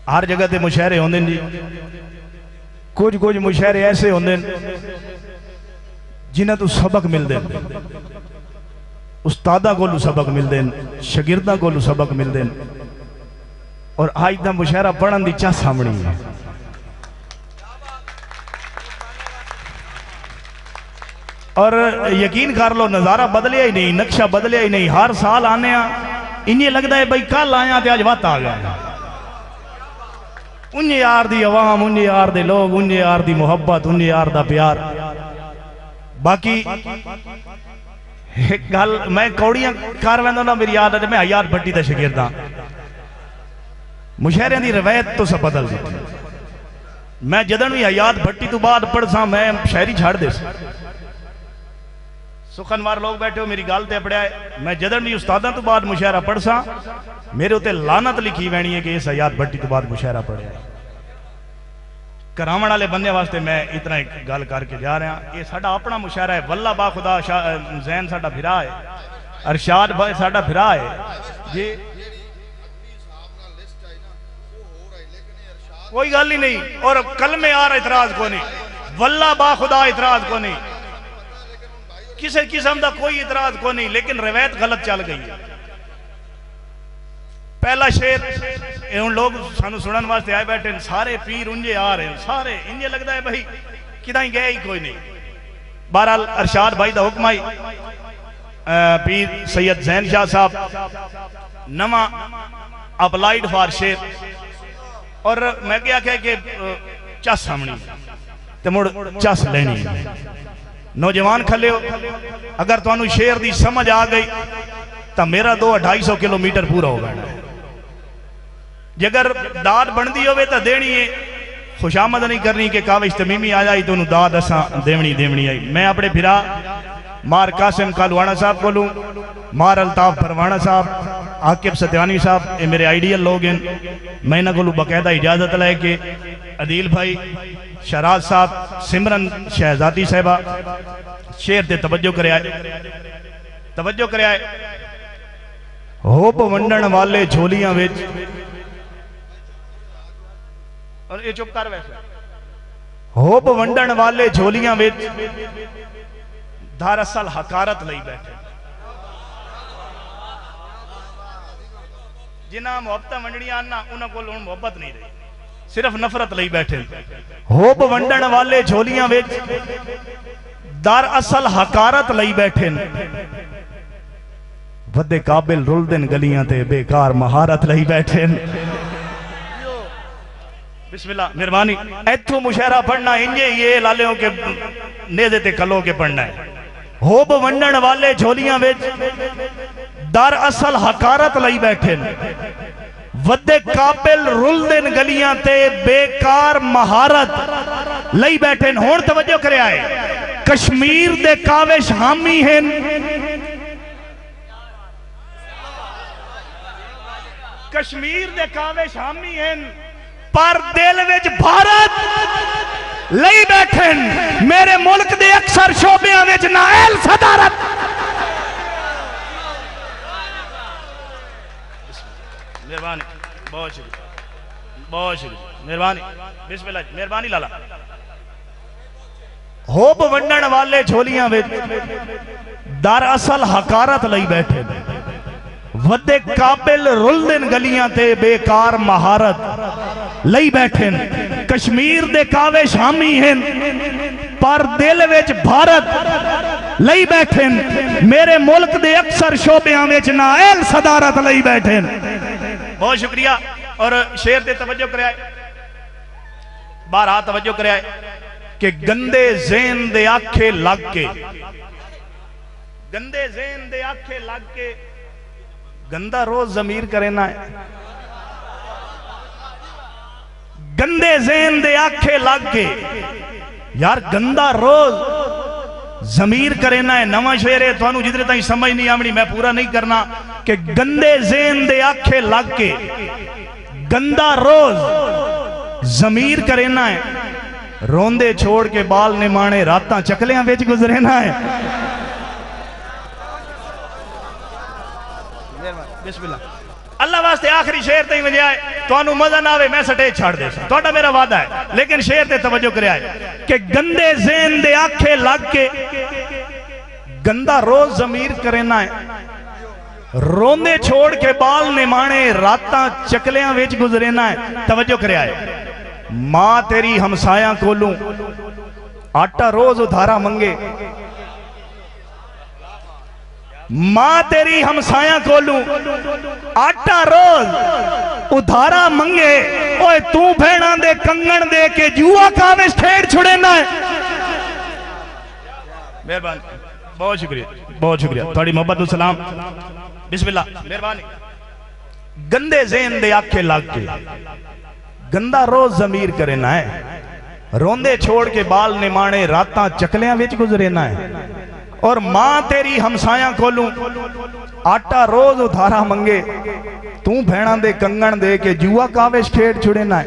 हर जगह ते मुशायरे होंदे जी। कुछ कुछ मुशायरे ऐसे होंदे जिन्हां तो सबक मिलते, उस्तादा को सबक मिलते, शागिर्दां को सबक मिलते। और आज का मुशायरा पढ़न की चाह सामनी है। और यकीन कर लो नज़ारा बदलिया ही नहीं, नक्शा बदलिया ही नहीं। हर साल आने इन्हें लगता है भाई कल आया तो अज वत आ गया। उन्हें यार दी आवाम, उन्हें यार दे लोग, उन्हें यार दी मुहब्बत, उन्हें यार दा प्यार। बाकी एक गल मैं कौड़ियां कर वैंदा ना, मेरी याद है मैं हयात भट्टी दा शागिर्द हां। मुशायरे की रवायत तो सब बदल दी। मैं जदन भी हयात भट्टी तो बाद पढ़सा मैं शायरी छाड़ दे। सुखनवार लोग बैठे हो मेरी गल ते पढ़िया है। मैं जदन भी उस्तादा तो बाद मुशायरा पढ़सा मेरे उत्ते लानत लिखी वैनी है कि इस हयात भट्टी तो बाद मुशायरा पढ़िया है। करावण वाले बंदे वास्ते मैं इतना एक गल करके जा रहा। ये साडा अपना मुशायरा है। वल्ला बा खुदा जैन साडा फिरा है, अरशाद भाई साडा फिरा है जी। कोई गल ही नहीं। और कलमे यार इतराज को नहीं, वल्ला बा खुदा इतराज को नहीं, किसी किस्म का कोई इतराज को नहीं। लेकिन रवायत गलत चल गई है। पहला शेर उन लोग सानू सुनने वास्ते आए बैठे, सारे पीर उंजे आ रहे हैं, सारे इंजे लगता है भाई कि गए ही कोई नहीं। बहरहाल अरशाद भाई का हुक्म आई, पीर सैयद जैन शाह साहब नवा अपलाइड फॉर शेर। और मैं क्या कह के चस सामनी तो मुड़ चस लेनी। नौजवान खले हो, अगर तुहानू शेर की समझ आ गई तो मेरा 200-250 किलोमीटर पूरा हो गया। जगर दाद बनती हो तो देनी है, खुशामद नहीं करनी कि काविश तमीमी आ जाए तो दाद असा देवनी देवनी आई। मैं अपने फिरा मार कासिम कालवाना साहब को लूँ, मार अल्ताफ फरवाना साहब, आकिब सत्यानी साहब, ये मेरे आइडियल लोग हैं। मैं इन्हों को बाकायदा इजाजत लैके अदील भाई, शहराज साहब, सिमरन शहजादी साहिबा शेर ते तवज्जो कराया, तवज्जो कराया। होप वंडन वाले झोलियां विच, और ये चुप कर वैसे, होप वंडन वाले झोलियां विच दरअसल हकारत लई बैठे। जिन्हां मुहब्बत वंडनियां ना उन्हां कोल हुण मुहब्बत नहीं रही, सिर्फ नफरत लई बैठे। होप वंडन वाले झोलियां विच दरअसल हकारत लई बैठे। वड्डे काबिल रुलदन गलियां ते बेकार महारत लई बैठे। बिस्मिल्लाह मेहरबानी। इथों मुशायरा पढ़ना इंजे ये लालियों के नेज़े ते कलो के पढ़ना है। होब वंडन वाले झोलियां विच दरअसल हकारत लई बैठे। वड्डे काबिल रुलदन गलियां ते बेकार महारत लई बैठे। हुण तवज्जो करे आए, कश्मीर दे काविश हामी हैं, कश्मीर दे काविश हामी हैं, पर दिल विच भारत लई बैठे। मेरे मुल्क दे अक्सर शोबियां विच नाइल सदारत। मेहरबानी, बहुत शुक्रिया, बहुत शुक्रिया, मेहरबानी, बिस्मिल्लाह, मेहरबानी लाला। होप वंडन वाले झोलियां विच दरअसल हकारत लई बैठे। वड्डे काबिल रुलदन गलियां ते बेकार महारत लई बैठे। कश्मीर दे काविश हामी हैं, पर दिल विच भारत लई बैठे। मेरे मुल्क दे अक्सर शोबियां विच नाइल सदारत लई बैठे। बहुत शुक्रिया। और शेर दे तवज्जो कराए, बारहा तवज्जो कराए कि गंदे ज़हन दे आखे लग के, गंदे ज़हन दे आखे लग के गंदा रोज जमीर करे ना है। गंदे ज़हन दे आखे लग के यार गंदा रोज जमीर करे ना है। नवा शेर है, थानू जितने ताई समझ नहीं आवनी मैं पूरा नहीं करना कि गंदे ज़हन दे आखे लग के गंदा रोज जमीर करे ना है। रोंदे छोड़ के बाल निमाणे रातां चकलियां विच गुजरे ना है। बिस्मिल्लाह। अल्लाह वास्ते आखिरी शेर तई वजह है, तुहानू मजा ना आवे मैं स्टेज छाड़ दे, तुहाडा मेरा वादा है, लेकिन शेर ते तवज्जो करे कि गंदे ज़हन दे आखे लग के गंदा रोज जमीर करेना है, रोंदे छोड़ के बाल निमाणे रातां चकलियां विच गुजरेना है। तवज्जो करे मां तेरी हमसाया कोलू आटा रोज उधारा मंगे, मां तेरी हमसाया कोलू आटा रोज उधारा मंगे, ओए तू भेड़ा दे कंगन दे के जुआ कावे ठेड़ छुड़ेना है। मेहरबानी, बहुत शुक्रिया, बहुत शुक्रिया, थोड़ी मोहब्बत तो सलाम, बिस्मिल्लाह, मेहरबानी। गंदे ज़हन दे आखे लग के गंदा रोज जमीर करेना है, रोंदे छोड़ के बाल निमाणे रातां चकलियां विच गुजरेना है, और मां तेरी हमसाया कोलू आटा रोज उधारा मंगे, तू भेड़ा दे कंगन दे के जुआ कावेश खेड़ छुड़ेना है।